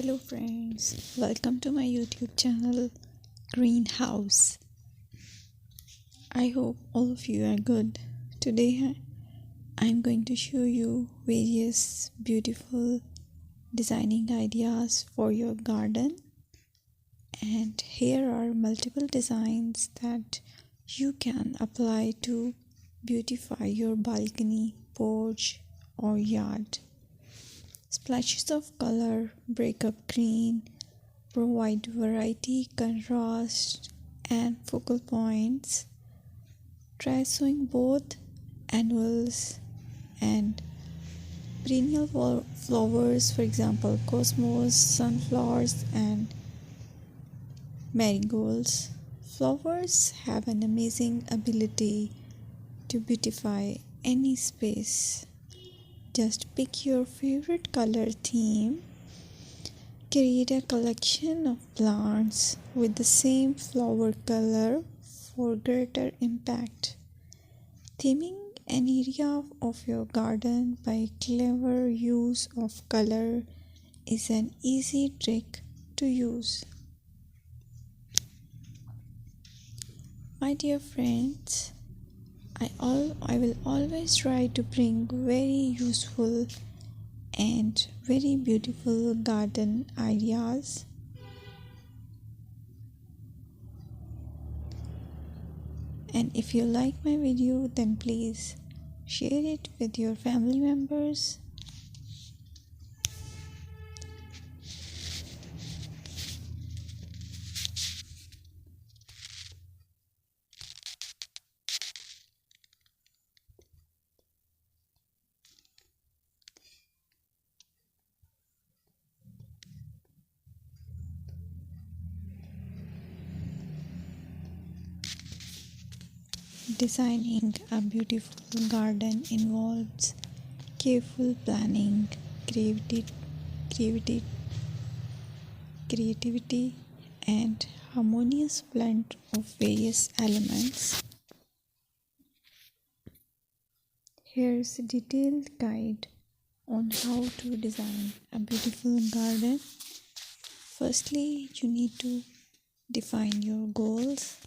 Hello friends, welcome to my YouTube channel Greenhouse. I hope all of you are good. Today I'm going to show you various beautiful designing ideas for your garden, and here are multiple designs that you can apply to beautify your balcony, porch or yard. Splashes of color break up green, provide variety, contrast, and focal points. Try sowing both annuals and perennial flowers, for example, cosmos, sunflowers, and marigolds. Flowers have an amazing ability to beautify any space. Just pick your favorite color theme. Create a collection of plants with the same flower color for greater impact. Theming an area of your garden by clever use of color is an easy trick to use. My dear friends, I will always try to bring very useful and very beautiful garden ideas. And if you like my video, then please share it with your family members. Designing a beautiful garden involves careful planning, creativity, creativity, and harmonious blend of various elements. Here's a detailed guide on how to design a beautiful garden. Firstly, you need to define your goals.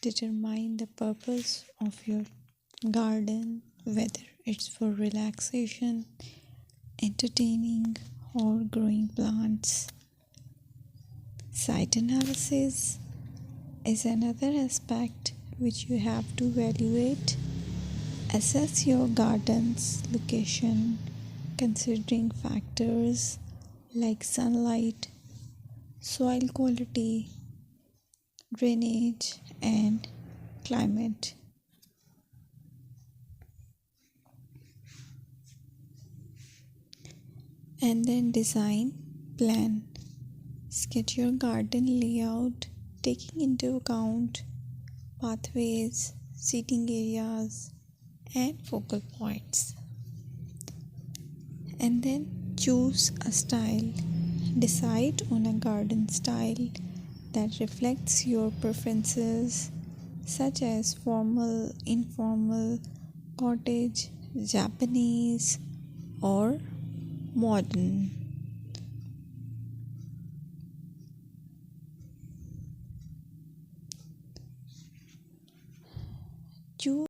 Determine the purpose of your garden, whether it's for relaxation, entertaining, or growing plants. Site analysis is another aspect which you have to evaluate. Assess your garden's location, considering factors like sunlight, soil quality, drainage, and climate. And then design, plan. Sketch your garden layout, taking into account pathways, seating areas, and focal points. And then choose a style. Decide on a garden style that reflects your preferences, such as formal, informal, cottage, Japanese, or modern. Choose